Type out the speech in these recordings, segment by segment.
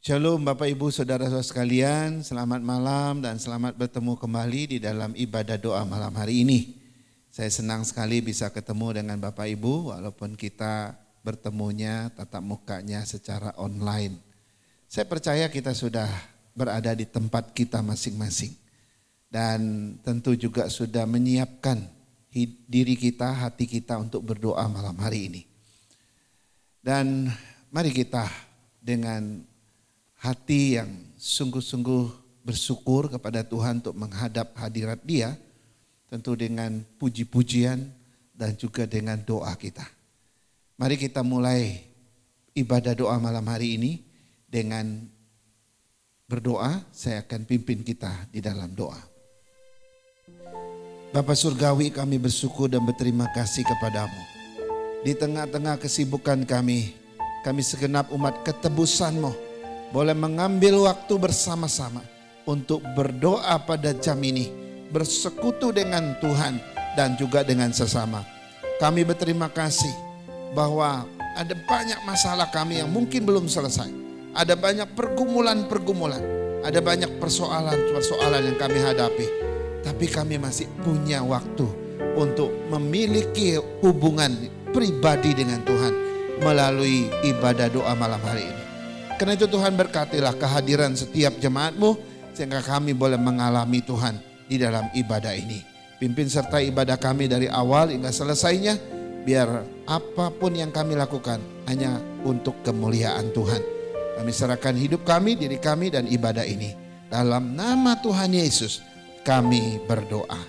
Shalom Bapak Ibu Saudara-saudara sekalian, selamat malam dan selamat bertemu kembali di dalam ibadah doa malam hari ini. Saya senang sekali bisa ketemu dengan Bapak Ibu walaupun kita bertemunya tatap mukanya secara online. Saya percaya kita sudah berada di tempat kita masing-masing dan tentu juga sudah menyiapkan diri kita, hati kita untuk berdoa malam hari ini. Dan mari kita dengan hati yang sungguh-sungguh bersyukur kepada Tuhan untuk menghadap hadirat Dia, tentu dengan puji-pujian dan juga dengan doa kita. Mari kita mulai ibadah doa malam hari ini dengan berdoa. Saya akan pimpin kita di dalam doa. Bapa Surgawi, kami bersyukur dan berterima kasih kepadamu. Di tengah-tengah kesibukan kami segenap umat ketebus-Mu boleh mengambil waktu bersama-sama untuk berdoa pada jam ini, bersekutu dengan Tuhan dan juga dengan sesama. Kami berterima kasih bahwa ada banyak masalah kami yang mungkin belum selesai. Ada banyak pergumulan-pergumulan, ada banyak persoalan-persoalan yang kami hadapi. Tapi kami masih punya waktu untuk memiliki hubungan pribadi dengan Tuhan melalui ibadah doa malam hari ini. Karena itu Tuhan berkatilah kehadiran setiap jemaat-Mu sehingga kami boleh mengalami Tuhan di dalam ibadah ini. Pimpin serta ibadah kami dari awal hingga selesainya, biar apapun yang kami lakukan hanya untuk kemuliaan Tuhan. Kami serahkan hidup kami, diri kami dan ibadah ini. Dalam nama Tuhan Yesus kami berdoa.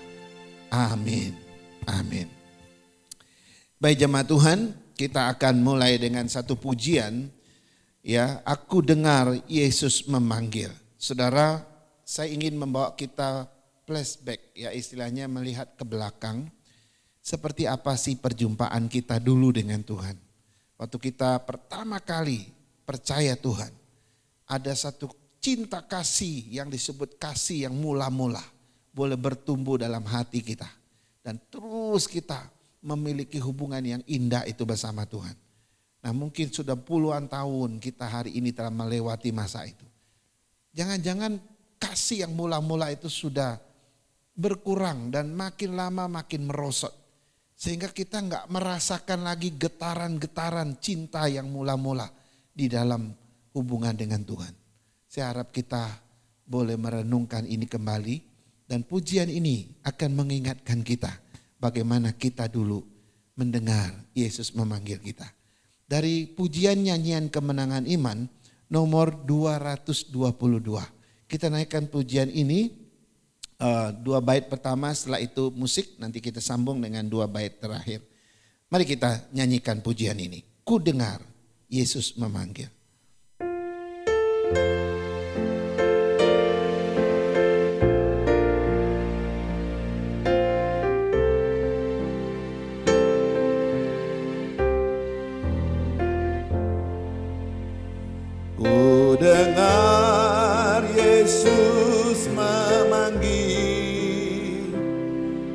Amin. Amin. Baik jemaat Tuhan, kita akan mulai dengan satu pujian. Ya, aku dengar Yesus memanggil. Saudara, saya ingin membawa kita flashback, ya istilahnya melihat ke belakang. Seperti apa sih perjumpaan kita dulu dengan Tuhan. Waktu kita pertama kali percaya Tuhan. Ada satu cinta kasih yang disebut kasih yang mula-mula. Boleh bertumbuh dalam hati kita. Dan terus kita memiliki hubungan yang indah itu bersama Tuhan. Nah mungkin sudah puluhan tahun kita hari ini telah melewati masa itu. Jangan-jangan kasih yang mula-mula itu sudah berkurang dan makin lama makin merosot. Sehingga kita enggak merasakan lagi getaran-getaran cinta yang mula-mula di dalam hubungan dengan Tuhan. Saya harap kita boleh merenungkan ini kembali dan pujian ini akan mengingatkan kita bagaimana kita dulu mendengar Yesus memanggil kita. Dari pujian nyanyian kemenangan iman nomor 222. Kita naikkan pujian ini 2 bait pertama, setelah itu musik, nanti kita sambung dengan 2 bait terakhir. Mari kita nyanyikan pujian ini. Ku dengar Yesus memanggil. Dengar Yesus memanggil,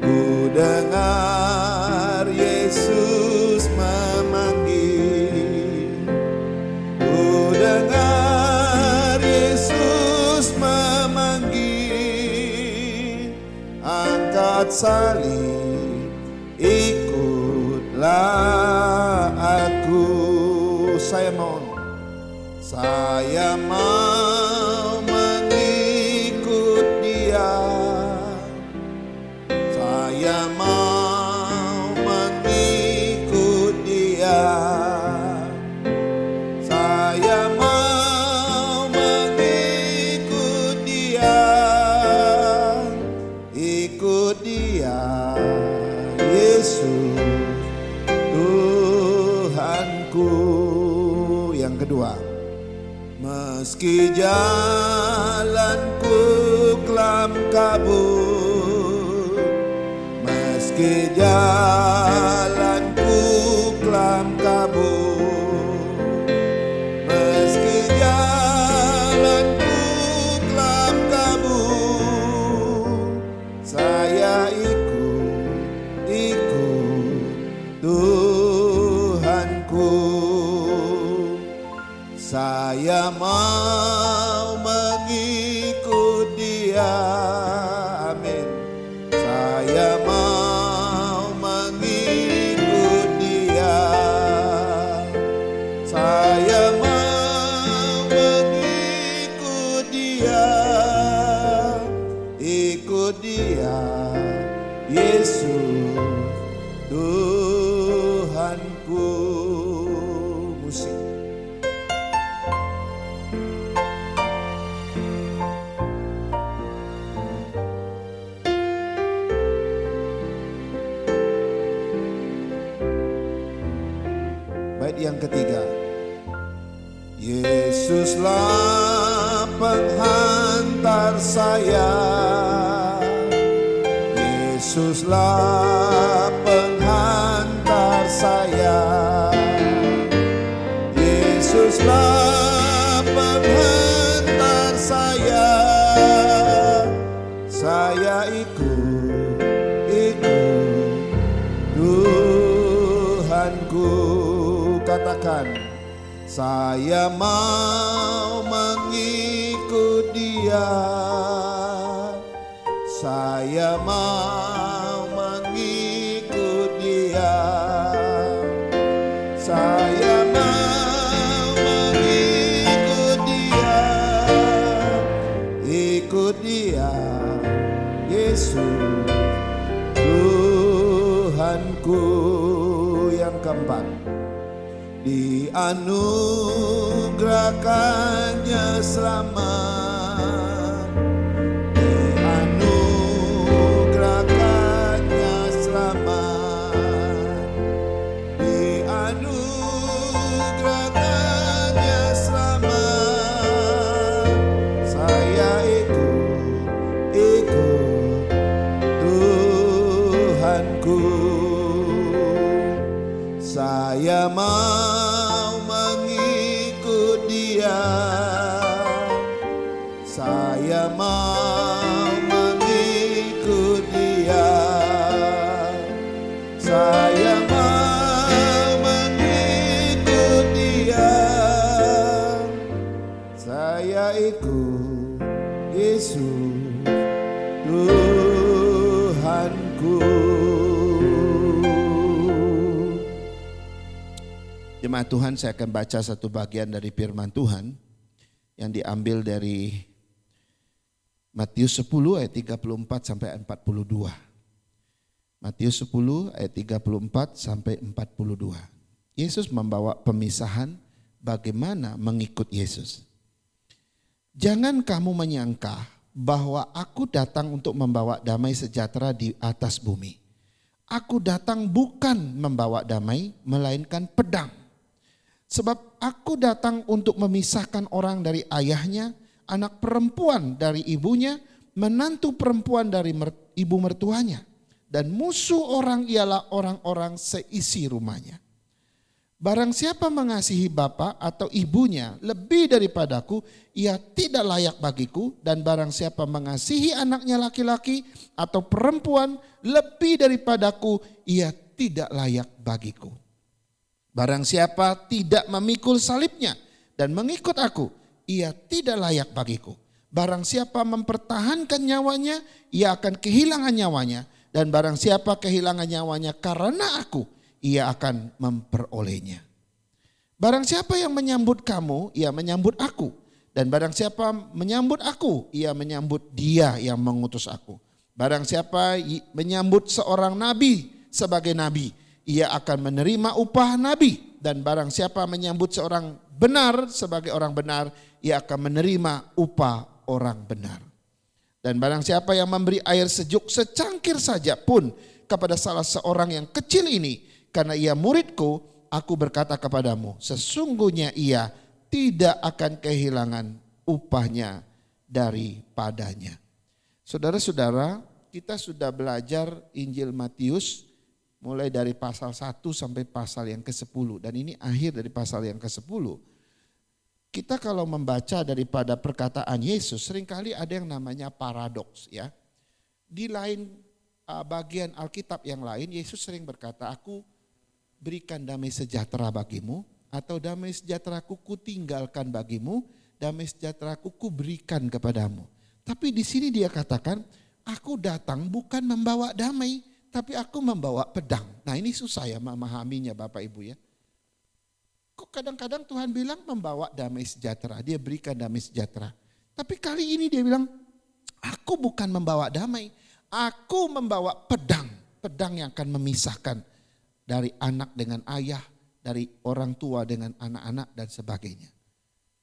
ku dengar Yesus memanggil, ku dengar Yesus memanggil, angkat salib, ikutlah aku. Saya mau mengikut Dia. Saya mau mengikut Dia. Saya mau mengikut Dia. Ikut Dia, Yesus Tuhanku. Yang kedua, meski jalanku kelam kabut, meski jalanku kelam kabut, meski jalanku kelam kabut, saya ikut Tuhanku. Saya mau Dia, Yesus Tuhanku. Musik. Bait yang ketiga. Yesuslah penghantar saya, Yesuslah penghantar saya, Yesuslah penghantar saya ikut Tuhanku. Katakan, saya mau mengikut Dia, saya mau mengikut Dia, saya mau mengikut Dia, ikut Dia, Yesus Tuhanku. Yang keempat, dianugerahkannya selamat, dianugerahkannya selamat, dianugerahkannya selamat. Saya ikut Tuhanku. Saya mau mengikut Dia, saya mau mengikut Dia, saya mau mengikut Dia, saya ikut Yesus Tuhanku. Jemaat Tuhan, saya akan baca satu bagian dari firman Tuhan yang diambil dari Matius 10 ayat 34 sampai 42. Matius 10 ayat 34 sampai 42. Yesus membawa pemisahan bagaimana mengikut Yesus. Jangan kamu menyangka bahwa aku datang untuk membawa damai sejahtera di atas bumi. Aku datang bukan membawa damai, melainkan pedang. Sebab aku datang untuk memisahkan orang dari ayahnya, anak perempuan dari ibunya, menantu perempuan dari ibu mertuanya. Dan musuh orang ialah orang-orang seisi rumahnya. Barang siapa mengasihi bapa atau ibunya lebih daripadaku, ia tidak layak bagiku. Dan barang siapa mengasihi anaknya laki-laki atau perempuan lebih daripadaku, ia tidak layak bagiku. Barang siapa tidak memikul salibnya dan mengikut aku, ia tidak layak bagiku. Barang siapa mempertahankan nyawanya, ia akan kehilangan nyawanya. Dan barang siapa kehilangan nyawanya karena aku, ia akan memperolehnya. Barang siapa yang menyambut kamu, ia menyambut aku. Dan barang siapa menyambut aku, ia menyambut Dia yang mengutus aku. Barang siapa menyambut seorang nabi sebagai nabi, ia akan menerima upah nabi. Dan barang siapa menyambut seorang benar sebagai orang benar, ia akan menerima upah orang benar. Dan barang siapa yang memberi air sejuk secangkir saja pun kepada salah seorang yang kecil ini, karena ia muridku, aku berkata kepadamu, sesungguhnya ia tidak akan kehilangan upahnya daripadanya. Saudara-saudara, kita sudah belajar Injil Matius mulai dari pasal 1 sampai pasal yang ke-10. Dan ini akhir dari pasal yang ke-10. Kita kalau membaca daripada perkataan Yesus, seringkali ada yang namanya paradoks ya. Di lain bagian Alkitab yang lain, Yesus sering berkata, aku berikan damai sejahtera bagimu, atau damai sejahteraku kutinggalkan bagimu, damai sejahteraku kuberikan kepadamu. Tapi di sini dia katakan, aku datang bukan membawa damai, tapi aku membawa pedang. Nah ini susah ya memahaminya Bapak Ibu ya. Kok kadang-kadang Tuhan bilang membawa damai sejahtera, dia berikan damai sejahtera. Tapi kali ini dia bilang, aku bukan membawa damai, Aku membawa pedang, pedang yang akan memisahkan dari anak dengan ayah, dari orang tua dengan anak-anak dan sebagainya.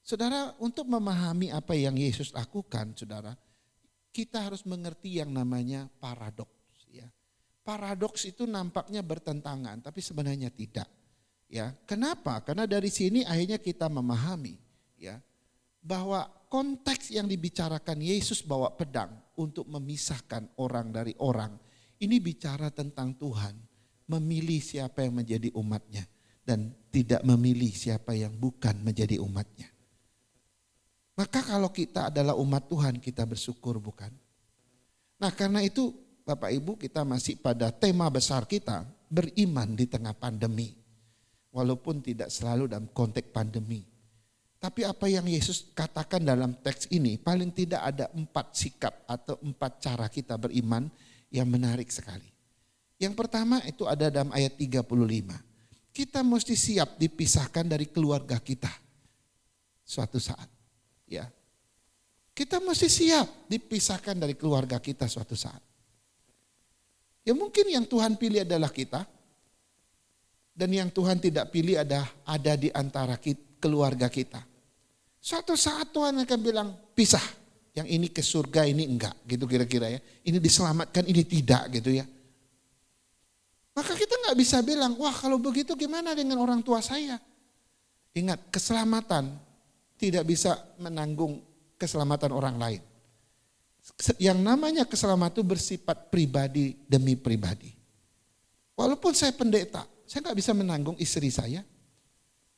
Saudara, untuk memahami apa yang Yesus lakukan, saudara, kita harus mengerti yang namanya paradoks. Ya. Paradoks itu nampaknya bertentangan, tapi sebenarnya tidak. Ya, kenapa? Karena dari sini akhirnya kita memahami, ya, bahwa konteks yang dibicarakan Yesus bawa pedang untuk memisahkan orang dari orang, ini bicara tentang Tuhan memilih siapa yang menjadi umatnya dan tidak memilih siapa yang bukan menjadi umatnya. Maka kalau kita adalah umat Tuhan, kita bersyukur, bukan? Nah, karena itu Bapak Ibu, kita masih pada tema besar kita, beriman di tengah pandemi. Walaupun tidak selalu dalam konteks pandemi. Tapi apa yang Yesus katakan dalam teks ini, paling tidak ada 4 sikap atau 4 cara kita beriman yang menarik sekali. Yang pertama itu ada dalam ayat 35. Kita mesti siap dipisahkan dari keluarga kita suatu saat. Ya, kita mesti siap dipisahkan dari keluarga kita suatu saat. Ya mungkin yang Tuhan pilih adalah kita. Dan yang Tuhan tidak pilih ada di antara keluarga kita. Suatu saat Tuhan akan bilang pisah. Yang ini ke surga, ini enggak gitu kira-kira ya. Ini diselamatkan, ini tidak gitu ya. Maka kita nggak bisa bilang, wah kalau begitu gimana dengan orang tua saya? Ingat, keselamatan tidak bisa menanggung keselamatan orang lain. Yang namanya keselamatan itu bersifat pribadi demi pribadi. Walaupun saya pendeta, saya nggak bisa menanggung istri saya.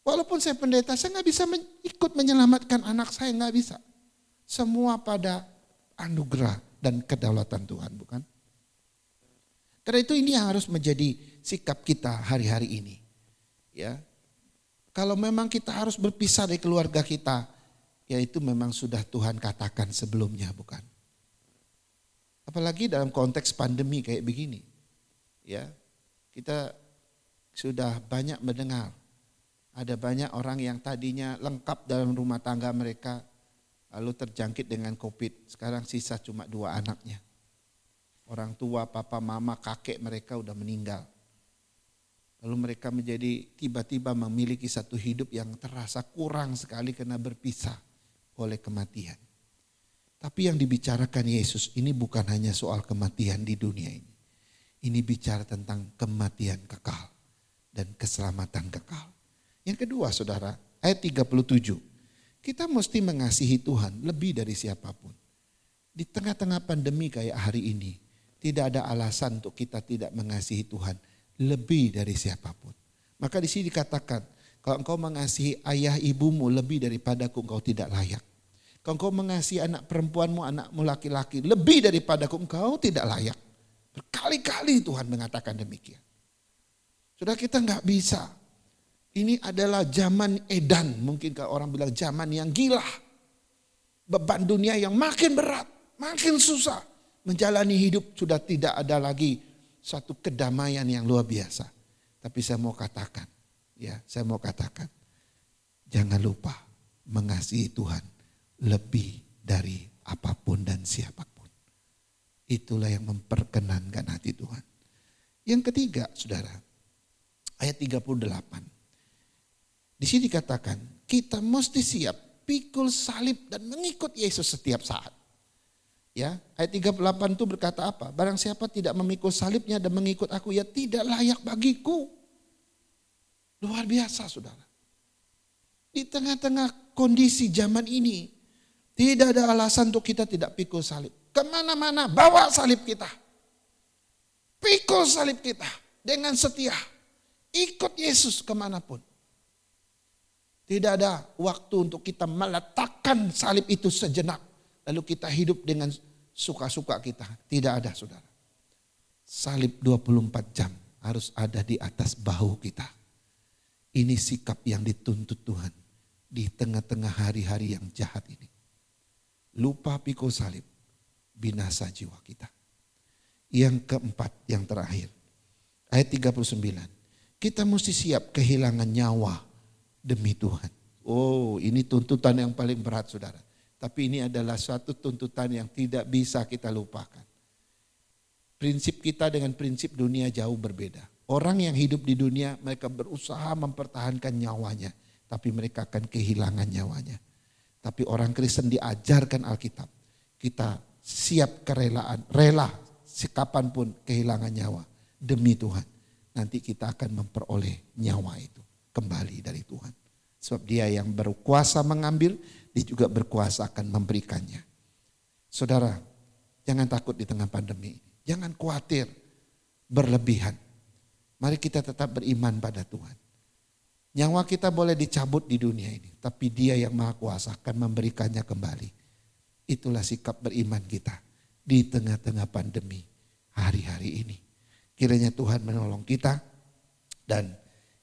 Walaupun saya pendeta, saya nggak bisa ikut menyelamatkan anak saya, nggak bisa. Semua pada anugerah dan kedaulatan Tuhan, bukan? Karena itu ini yang harus menjadi sikap kita hari-hari ini. Ya. Kalau memang kita harus berpisah dari keluarga kita, ya itu memang sudah Tuhan katakan sebelumnya, bukan? Apalagi dalam konteks pandemi kayak begini. Ya, kita sudah banyak mendengar, ada banyak orang yang tadinya lengkap dalam rumah tangga mereka, lalu terjangkit dengan COVID, sekarang sisa cuma 2 anaknya. Orang tua, papa, mama, kakek mereka udah meninggal. Lalu mereka menjadi tiba-tiba memiliki satu hidup yang terasa kurang sekali karena berpisah oleh kematian. Tapi yang dibicarakan Yesus ini bukan hanya soal kematian di dunia ini. Ini bicara tentang kematian kekal dan keselamatan kekal. Yang kedua saudara, ayat 37. Kita mesti mengasihi Tuhan lebih dari siapapun. Di tengah-tengah pandemi kayak hari ini, tidak ada alasan untuk kita tidak mengasihi Tuhan lebih dari siapapun. Maka di sini dikatakan, kalau engkau mengasihi ayah ibumu lebih daripadaku, engkau tidak layak. Kalau engkau mengasihi anak perempuanmu, anakmu laki-laki lebih daripadaku, engkau tidak layak. Berkali-kali Tuhan mengatakan demikian. Sudah kita nggak bisa. Ini adalah zaman edan, mungkin kalau orang bilang zaman yang gila. Beban dunia yang makin berat, makin susah. Menjalani hidup sudah tidak ada lagi satu kedamaian yang luar biasa. Tapi saya mau katakan, jangan lupa mengasihi Tuhan lebih dari apapun dan siapapun. Itulah yang memperkenankan hati Tuhan. Yang ketiga, saudara, ayat 38. Di sini dikatakan, kita mesti siap pikul salib dan mengikut Yesus setiap saat. Ya, ayat 38 itu berkata apa? Barang siapa tidak memikul salibnya dan mengikut aku, ya tidak layak bagiku. Luar biasa saudara. Di tengah-tengah kondisi zaman ini, tidak ada alasan untuk kita tidak pikul salib. Kemana-mana bawa salib kita. Pikul salib kita dengan setia. Ikut Yesus kemanapun. Tidak ada waktu untuk kita meletakkan salib itu sejenak. Lalu kita hidup dengan suka-suka kita. Tidak ada saudara. Salib 24 jam harus ada di atas bahu kita. Ini sikap yang dituntut Tuhan di tengah-tengah hari-hari yang jahat ini. Lupa pikul salib, binasa jiwa kita. Yang keempat, yang terakhir. Ayat 39. Kita mesti siap kehilangan nyawa demi Tuhan. Oh, ini tuntutan yang paling berat saudara. Tapi ini adalah suatu tuntutan yang tidak bisa kita lupakan. Prinsip kita dengan prinsip dunia jauh berbeda. Orang yang hidup di dunia mereka berusaha mempertahankan nyawanya, tapi mereka akan kehilangan nyawanya. Tapi orang Kristen diajarkan Alkitab, kita siap kerelaan, rela kapanpun kehilangan nyawa demi Tuhan. Nanti kita akan memperoleh nyawa itu kembali dari Tuhan. Sebab dia yang berkuasa mengambil, dia juga berkuasa akan memberikannya. Saudara, jangan takut di tengah pandemi. Jangan khawatir berlebihan. Mari kita tetap beriman pada Tuhan. Nyawa kita boleh dicabut di dunia ini, tapi Dia yang Maha Kuasa akan memberikannya kembali. Itulah sikap beriman kita di tengah-tengah pandemi hari-hari ini. Kiranya Tuhan menolong kita dan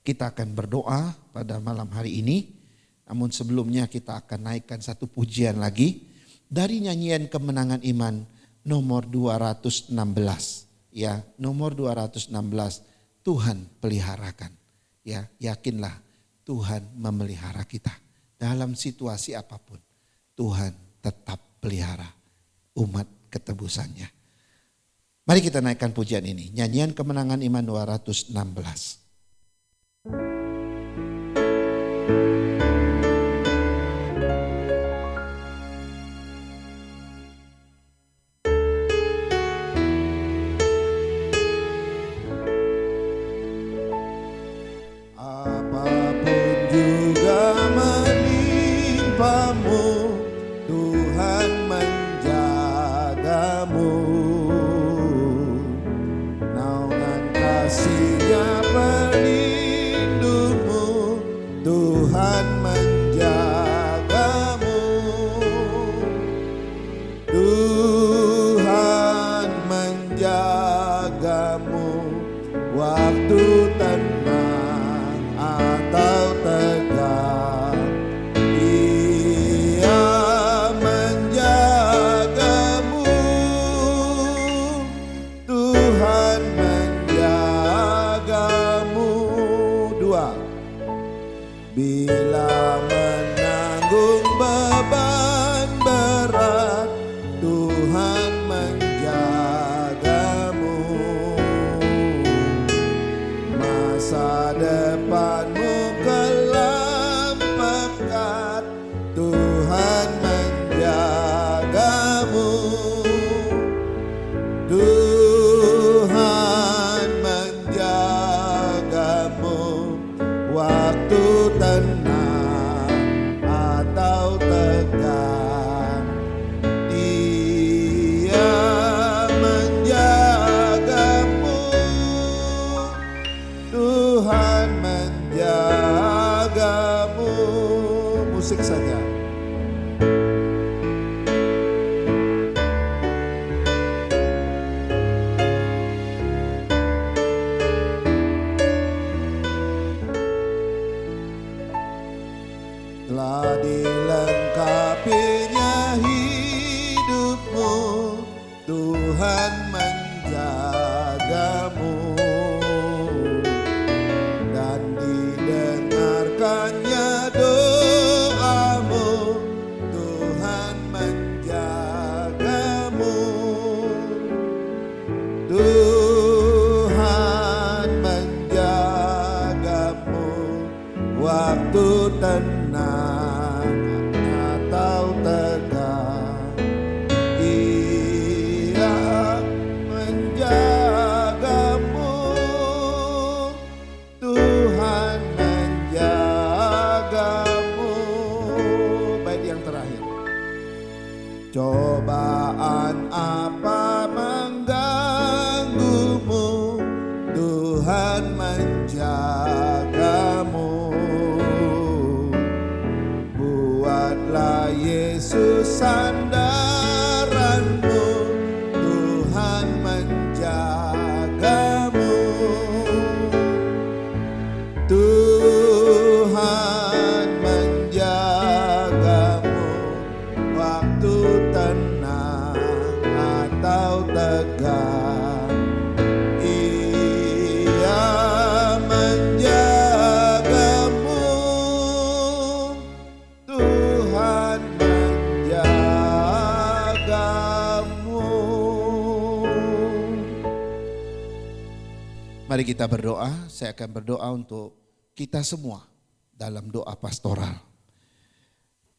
kita akan berdoa pada malam hari ini. Namun sebelumnya kita akan naikkan satu pujian lagi dari nyanyian Kemenangan Iman nomor 216. Ya, nomor 216. Tuhan peliharakan. Ya, yakinlah Tuhan memelihara kita. Dalam situasi apapun, Tuhan tetap pelihara umat ketebusannya. Mari kita naikkan pujian ini. Nyanyian Kemenangan Iman 216. Cobaan apa mengganggumu, Tuhan menjagamu. Buatlah Yesus sandaranmu, Tuhan menjagamu. Tuhan menjagamu waktu tenang atau tegang. Ia menjagamu Mari kita berdoa, saya akan berdoa untuk kita semua dalam doa pastoral.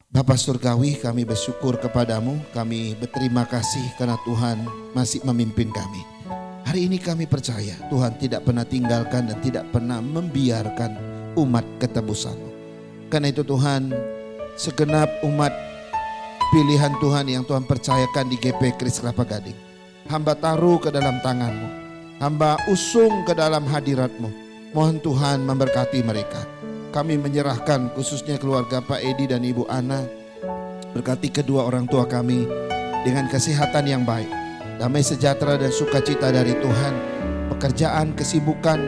Bapa Surgawi, kami bersyukur kepadamu, kami berterima kasih karena Tuhan masih memimpin kami. Hari ini kami percaya Tuhan tidak pernah tinggalkan dan tidak pernah membiarkan umat ketebus-Mu. Karena itu Tuhan, segenap umat pilihan Tuhan yang Tuhan percayakan di GP Kris Kelapa Gading, hamba taruh ke dalam tangan-Mu, hamba usung ke dalam hadirat-Mu. Mohon Tuhan memberkati mereka. Kami menyerahkan khususnya keluarga Pak Edi dan Ibu Ana. Berkati kedua orang tua kami dengan kesehatan yang baik, damai sejahtera dan sukacita dari Tuhan. Pekerjaan, kesibukan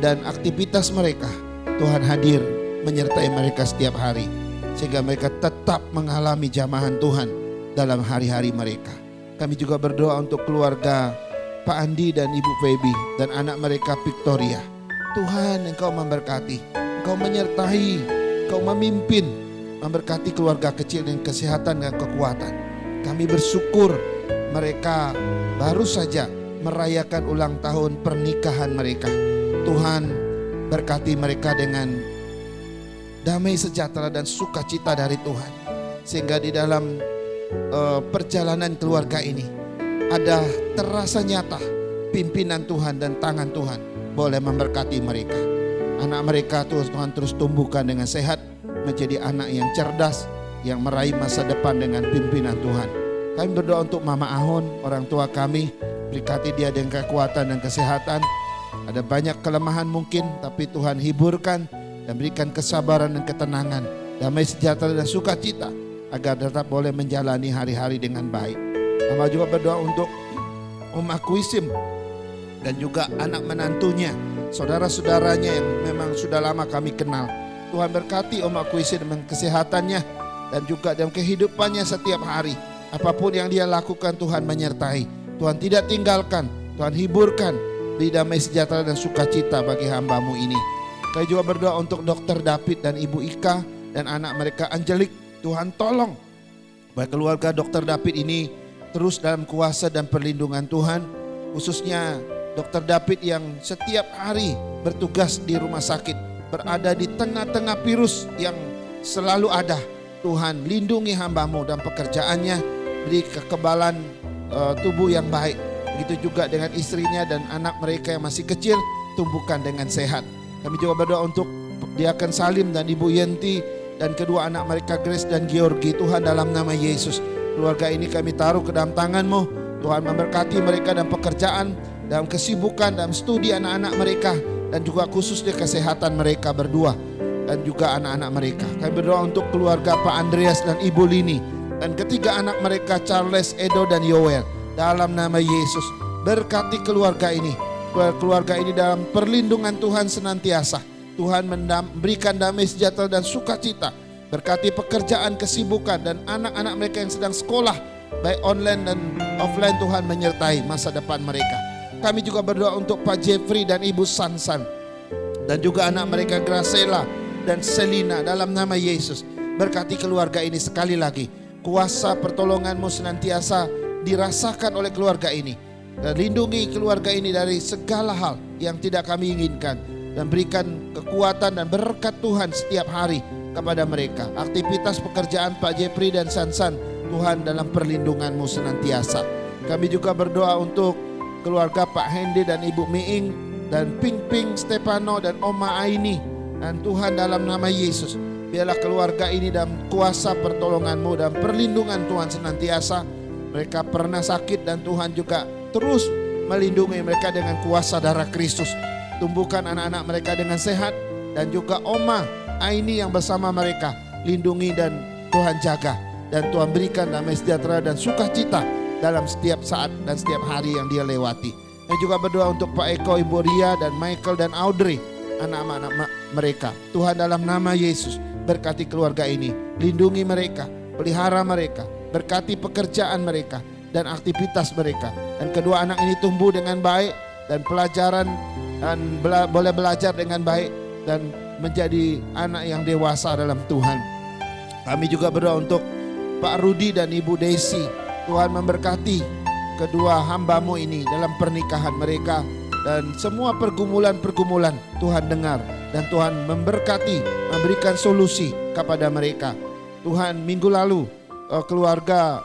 dan aktivitas mereka, Tuhan hadir menyertai mereka setiap hari, sehingga mereka tetap mengalami jamahan Tuhan dalam hari-hari mereka. Kami juga berdoa untuk keluarga Pak Andi dan Ibu Feby dan anak mereka Victoria. Tuhan, Engkau memberkati, Engkau menyertai, Engkau memimpin, memberkati keluarga kecil dengan kesehatan dan kekuatan. Kami bersyukur mereka baru saja merayakan ulang tahun pernikahan mereka. Tuhan, berkati mereka dengan damai sejahtera dan sukacita dari Tuhan. Sehingga di dalam perjalanan keluarga ini ada terasa nyata pimpinan Tuhan dan tangan Tuhan boleh memberkati mereka. Anak mereka Tuhan terus tumbuhkan dengan sehat, menjadi anak yang cerdas, yang meraih masa depan dengan pimpinan Tuhan. Kami berdoa untuk Mama Ahon, orang tua kami, berkati dia dengan kekuatan dan kesehatan. Ada banyak kelemahan mungkin, tapi Tuhan hiburkan dan berikan kesabaran dan ketenangan, damai sejahtera dan sukacita, agar tetap boleh menjalani hari-hari dengan baik. Mama juga berdoa untuk Om Akwisim dan juga anak menantunya, saudara-saudaranya yang memang sudah lama kami kenal. Tuhan berkati Om Akwisim dengan kesehatannya dan juga dalam kehidupannya setiap hari. Apapun yang dia lakukan Tuhan menyertai. Tuhan tidak tinggalkan, Tuhan hiburkan, beri damai sejahtera dan sukacita bagi hamba-Mu ini. Kami juga berdoa untuk Dr. David dan Ibu Ika dan anak mereka Angelik. Tuhan tolong baik keluarga Dr. David ini terus dalam kuasa dan perlindungan Tuhan. Khususnya Dr. David yang setiap hari bertugas di rumah sakit, berada di tengah-tengah virus yang selalu ada. Tuhan lindungi hamba-Mu dan pekerjaannya, beri kekebalan tubuh yang baik. Begitu juga dengan istrinya dan anak mereka yang masih kecil, tumbuhkan dengan sehat. Kami juga berdoa untuk Diaken Salim dan Ibu Yenti dan kedua anak mereka Grace dan Georgi. Tuhan, dalam nama Yesus, keluarga ini kami taruh ke dalam tangan-Mu. Tuhan memberkati mereka dan pekerjaan, dalam kesibukan, dalam studi anak-anak mereka, dan juga khususnya kesehatan mereka berdua dan juga anak-anak mereka. Kami berdoa untuk keluarga Pak Andreas dan Ibu Lini dan ketiga anak mereka Charles, Edo dan Yoel. Dalam nama Yesus, berkati keluarga ini dalam perlindungan Tuhan senantiasa. Tuhan memberikan damai sejahtera dan sukacita. Berkati pekerjaan, kesibukan dan anak-anak mereka yang sedang sekolah, baik online dan offline. Tuhan menyertai masa depan mereka. Kami juga berdoa untuk Pak Jeffrey dan Ibu Sansan dan juga anak mereka Gracela dan Selina. Dalam nama Yesus, berkati keluarga ini sekali lagi. Kuasa pertolongan-Mu senantiasa dirasakan oleh keluarga ini. Dan lindungi keluarga ini dari segala hal yang tidak kami inginkan. Dan berikan kekuatan dan berkat Tuhan setiap hari kepada mereka. Aktivitas pekerjaan Pak Jeffrey dan Sansan, Tuhan dalam perlindungan-Mu senantiasa. Kami juga berdoa untuk keluarga Pak Hendy dan Ibu Miing dan Ping Ping, Stefano dan Oma Aini. Dan Tuhan, dalam nama Yesus, biarlah keluarga ini dalam kuasa pertolongan-Mu dan perlindungan Tuhan senantiasa. Mereka pernah sakit dan Tuhan juga terus melindungi mereka dengan kuasa darah Kristus. Tumbuhkan anak-anak mereka dengan sehat dan juga Oma Aini yang bersama mereka. Lindungi dan Tuhan jaga. Dan Tuhan berikan damai sejahtera dan sukacita dalam setiap saat dan setiap hari yang dia lewati. Dan juga berdoa untuk Pak Eko, Ibu Ria dan Michael dan Audrey, anak-anak mereka. Tuhan, dalam nama Yesus, berkati keluarga ini. Lindungi mereka, pelihara mereka, berkati pekerjaan mereka dan aktivitas mereka. Dan kedua anak ini tumbuh dengan baik dan pelajaran dan boleh belajar dengan baik dan menjadi anak yang dewasa dalam Tuhan. Kami juga berdoa untuk Pak Rudi dan Ibu Desi. Tuhan memberkati kedua hamba-Mu ini dalam pernikahan mereka. dan semua pergumulan-pergumulan Tuhan dengar dan Tuhan memberkati, memberikan solusi kepada mereka. Tuhan, minggu lalu keluarga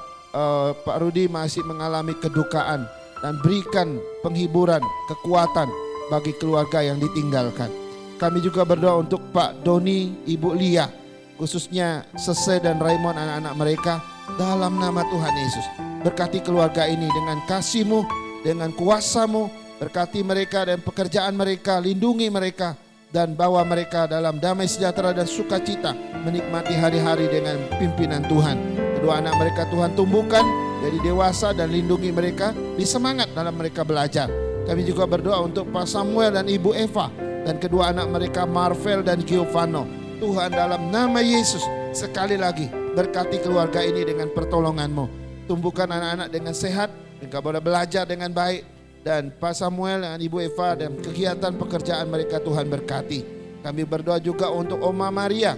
Pak Rudi masih mengalami kedukaan, dan berikan penghiburan, kekuatan bagi keluarga yang ditinggalkan. Kami juga berdoa untuk Pak Doni, Ibu Lia, khususnya Sese dan Raymond, anak-anak mereka, dalam nama Tuhan Yesus. Berkati keluarga ini dengan kasih-Mu, dengan kuasa-Mu. Berkati mereka dan pekerjaan mereka, lindungi mereka, dan bawa mereka dalam damai sejahtera dan sukacita menikmati hari-hari dengan pimpinan Tuhan. Kedua anak mereka Tuhan tumbuhkan jadi dewasa dan lindungi mereka, bersemangat dalam mereka belajar. Kami juga berdoa untuk Pak Samuel dan Ibu Eva dan kedua anak mereka Marvel dan Giovanno. Tuhan, dalam nama Yesus sekali lagi berkati keluarga ini dengan pertolongan-Mu. Tumbuhkan anak-anak dengan sehat, mereka boleh belajar dengan baik. Dan Pak Samuel dan Ibu Eva dan kegiatan pekerjaan mereka Tuhan berkati. Kami berdoa juga untuk Oma Maria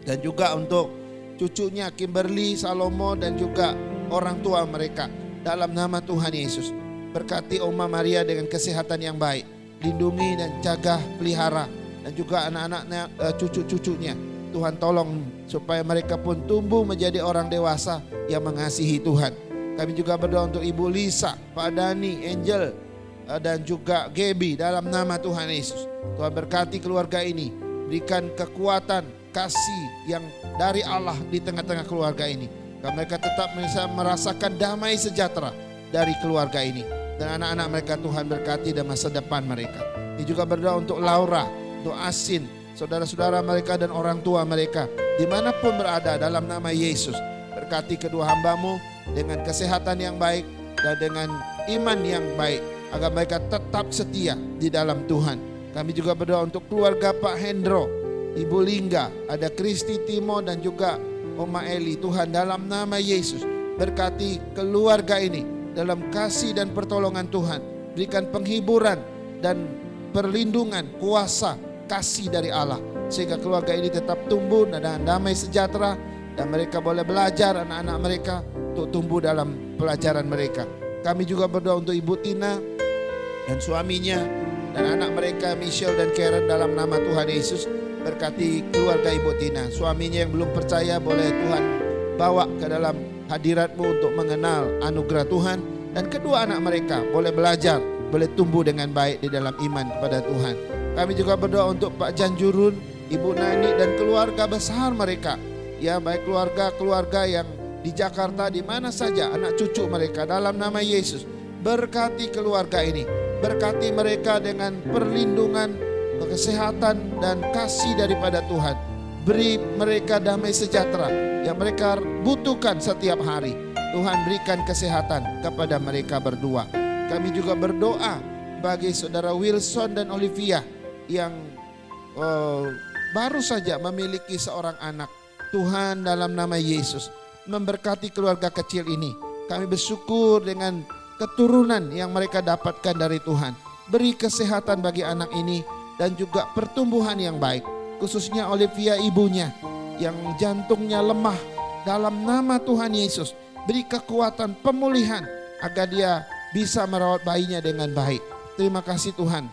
dan juga untuk cucunya Kimberly, Salomo dan juga orang tua mereka. Dalam nama Tuhan Yesus, berkati Oma Maria dengan kesehatan yang baik. Lindungi dan jaga, pelihara, dan juga anak-anaknya, cucu-cucunya. Tuhan tolong supaya mereka pun tumbuh menjadi orang dewasa yang mengasihi Tuhan. Kami juga berdoa untuk Ibu Lisa, Pak Dani, Angel, dan juga Gaby dalam nama Tuhan Yesus. Tuhan berkati keluarga ini, berikan kekuatan, kasih yang dari Allah di tengah-tengah keluarga ini. Dan mereka tetap bisa merasakan damai sejahtera dari keluarga ini. Dan anak-anak mereka Tuhan berkati dan masa depan mereka. Ini juga berdoa untuk Laura, untuk Asin, saudara-saudara mereka dan orang tua mereka, dimanapun berada dalam nama Yesus. Berkati kedua hamba-Mu dengan kesehatan yang baik dan dengan iman yang baik, agar mereka tetap setia di dalam Tuhan. Kami juga berdoa untuk keluarga Pak Hendro, Ibu Lingga, ada Kristi, Timo dan juga Oma Eli. Tuhan, dalam nama Yesus berkati keluarga ini dalam kasih dan pertolongan Tuhan. Berikan penghiburan dan perlindungan, kuasa, kasih dari Allah, sehingga keluarga ini tetap tumbuh dan damai sejahtera, dan mereka boleh belajar, anak-anak mereka, untuk tumbuh dalam pelajaran mereka. Kami juga berdoa untuk Ibu Tina dan suaminya dan anak mereka Michelle dan Karen dalam nama Tuhan Yesus. Berkati keluarga Ibu Tina, suaminya yang belum percaya boleh Tuhan bawa ke dalam hadirat-Mu untuk mengenal anugerah Tuhan, dan kedua anak mereka boleh belajar, boleh tumbuh dengan baik di dalam iman kepada Tuhan. Kami juga berdoa untuk Pak Janjurun, Ibu Nani dan keluarga besar mereka. Ya, baik keluarga yang di Jakarta, di mana saja anak cucu mereka, dalam nama Yesus. Berkati keluarga ini, berkati mereka dengan perlindungan, kesehatan dan kasih daripada Tuhan. Beri mereka damai sejahtera yang mereka butuhkan setiap hari. Tuhan, berikan kesehatan kepada mereka berdua. Kami juga berdoa bagi saudara Wilson dan Olivia yang baru saja memiliki seorang anak. Tuhan, dalam nama Yesus, memberkati keluarga kecil ini. Kami bersyukur dengan keturunan yang mereka dapatkan dari Tuhan. Beri kesehatan bagi anak ini dan juga pertumbuhan yang baik. Khususnya Olivia, ibunya yang jantungnya lemah. Dalam nama Tuhan Yesus, beri kekuatan pemulihan agar dia bisa merawat bayinya dengan baik. Terima kasih Tuhan.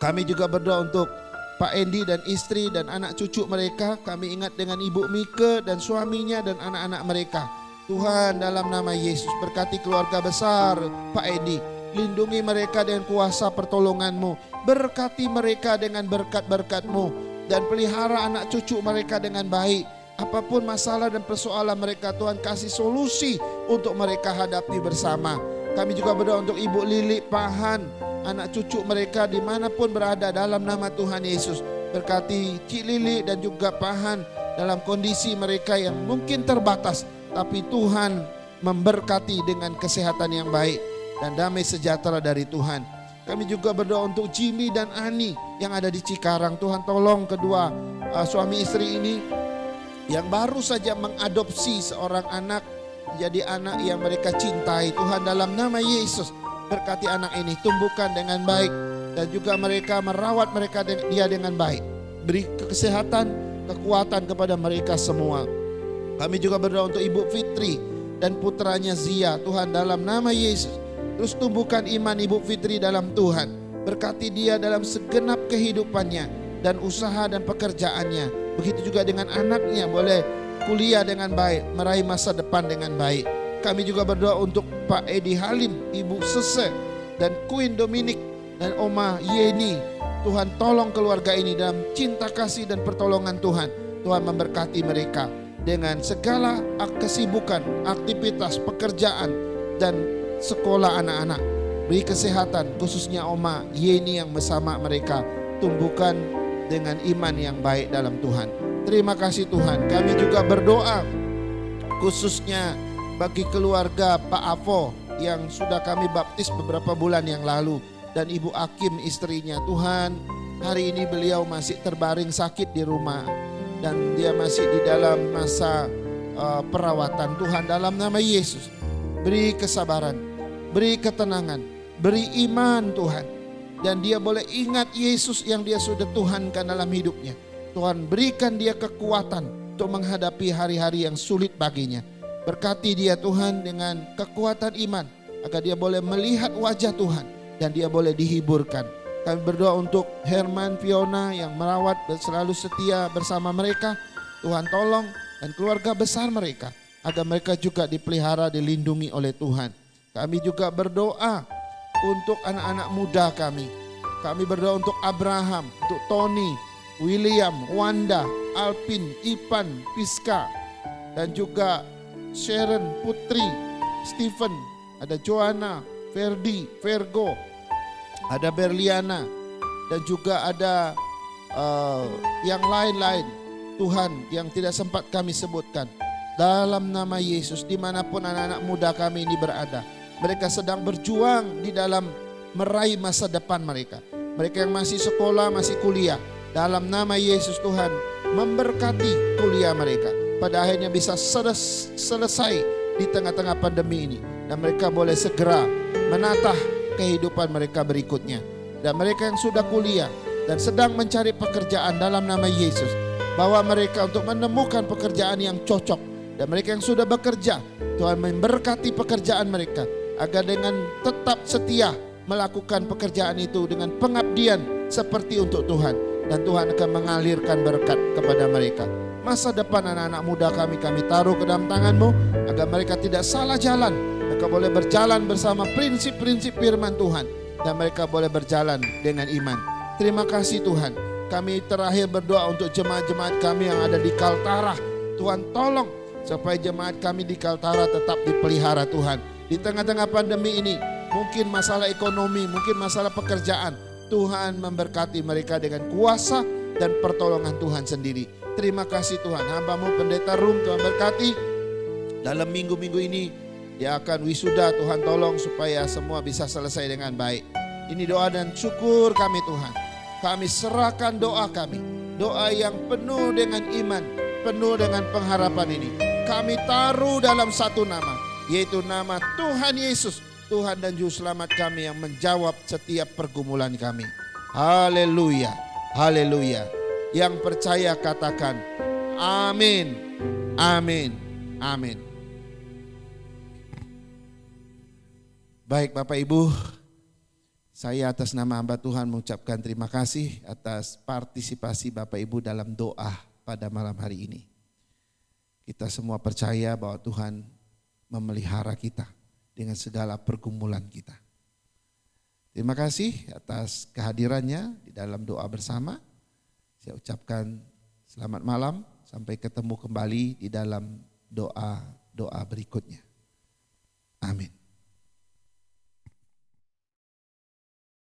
Kami juga berdoa untuk Pak Endi dan istri dan anak cucu mereka. Kami ingat dengan Ibu Mika dan suaminya dan anak-anak mereka. Tuhan, dalam nama Yesus, berkati keluarga besar Pak Endi. Lindungi mereka dengan kuasa pertolongan-Mu. Berkati mereka dengan berkat-berkat-Mu. Dan pelihara anak cucu mereka dengan baik. Apapun masalah dan persoalan mereka, Tuhan kasih solusi untuk mereka hadapi bersama. Kami juga berdoa untuk Ibu Lili, Pahan, anak cucu mereka dimanapun berada dalam nama Tuhan Yesus. Berkati Cik Lili dan juga Pahan dalam kondisi mereka yang mungkin terbatas, tapi Tuhan memberkati dengan kesehatan yang baik dan damai sejahtera dari Tuhan. Kami juga berdoa untuk Jimmy dan Ani yang ada di Cikarang. Tuhan, tolong kedua suami istri ini yang baru saja mengadopsi seorang anak jadi anak yang mereka cintai. Tuhan, dalam nama Yesus, berkati anak ini, tumbuhkan dengan baik dan juga mereka merawat dia dengan baik. Beri kesehatan, kekuatan kepada mereka semua. Kami juga berdoa untuk Ibu Fitri dan putranya Zia. Tuhan, dalam nama Yesus, terus tumbuhkan iman Ibu Fitri dalam Tuhan. Berkati dia dalam segenap kehidupannya dan usaha dan pekerjaannya. Begitu juga dengan anaknya, boleh kuliah dengan baik, meraih masa depan dengan baik. Kami juga berdoa untuk Pak Edi Halim, Ibu Sese, dan Queen Dominic, dan Oma Yeni. Tuhan tolong keluarga ini dalam cinta kasih dan pertolongan Tuhan. Tuhan memberkati mereka dengan segala kesibukan, aktivitas, pekerjaan, dan sekolah anak-anak. Beri kesehatan khususnya Oma Yeni yang bersama mereka. Tumbuhkan dengan iman yang baik dalam Tuhan. Terima kasih Tuhan. Kami juga berdoa khususnya bagi keluarga Pak Avo yang sudah kami baptis beberapa bulan yang lalu, dan Ibu Akim istrinya. Tuhan, hari ini beliau masih terbaring sakit di rumah dan dia masih di dalam masa perawatan. Tuhan, dalam nama Yesus, beri kesabaran, beri ketenangan, beri iman Tuhan. Dan dia boleh ingat Yesus yang dia sudah Tuhankan dalam hidupnya. Tuhan, berikan dia kekuatan untuk menghadapi hari-hari yang sulit baginya. Berkati dia Tuhan dengan kekuatan iman, agar dia boleh melihat wajah Tuhan dan dia boleh dihiburkan. Kami berdoa untuk Herman, Fiona yang merawat dan selalu setia bersama mereka. Tuhan tolong, dan keluarga besar mereka, agar mereka juga dipelihara, dilindungi oleh Tuhan. Kami juga berdoa untuk anak-anak muda kami. Kami berdoa untuk Abraham, untuk Tony, William, Wanda, Alpin, Ipan, Piska, dan juga Sharon, Putri, Stephen, ada Joanna, Ferdi, Vergo, ada Berliana, dan juga ada yang lain-lain Tuhan yang tidak sempat kami sebutkan. Dalam nama Yesus, dimanapun anak-anak muda kami ini berada, mereka sedang berjuang di dalam meraih masa depan mereka. Mereka yang masih sekolah, masih kuliah, dalam nama Yesus Tuhan memberkati kuliah mereka. Pada akhirnya bisa selesai di tengah-tengah pandemi ini. Dan mereka boleh segera menatah kehidupan mereka berikutnya. Dan mereka yang sudah kuliah dan sedang mencari pekerjaan, dalam nama Yesus, bawa mereka untuk menemukan pekerjaan yang cocok. Dan mereka yang sudah bekerja, Tuhan memberkati pekerjaan mereka, agar dengan tetap setia melakukan pekerjaan itu dengan pengabdian seperti untuk Tuhan. Dan Tuhan akan mengalirkan berkat kepada mereka. Masa depan anak-anak muda kami taruh ke dalam tangan-Mu, agar mereka tidak salah jalan. Mereka boleh berjalan bersama prinsip-prinsip firman Tuhan, dan mereka boleh berjalan dengan iman. Terima kasih Tuhan. Kami terakhir berdoa untuk jemaat-jemaat kami yang ada di Kaltara. Tuhan tolong supaya jemaat kami di Kaltara tetap dipelihara Tuhan. Di tengah-tengah pandemi ini, mungkin masalah ekonomi, mungkin masalah pekerjaan, Tuhan memberkati mereka dengan kuasa dan pertolongan Tuhan sendiri. Terima kasih Tuhan. Hamba-Mu Pendeta Rum, Tuhan berkati. Dalam minggu-minggu ini dia akan wisuda. Tuhan tolong supaya semua bisa selesai dengan baik. Ini doa dan syukur kami Tuhan. Kami serahkan doa kami, doa yang penuh dengan iman, penuh dengan pengharapan ini. Kami taruh dalam satu nama, yaitu nama Tuhan Yesus, Tuhan dan Juru Selamat kami yang menjawab setiap pergumulan kami. Haleluya, haleluya. Yang percaya katakan amin, amin, amin. Baik Bapak Ibu, saya atas nama hamba Tuhan mengucapkan terima kasih atas partisipasi Bapak Ibu dalam doa pada malam hari ini. Kita semua percaya bahwa Tuhan memelihara kita dengan segala pergumulan kita. Terima kasih atas kehadirannya di dalam doa bersama. Saya ucapkan selamat malam, sampai ketemu kembali di dalam doa-doa berikutnya. Amin.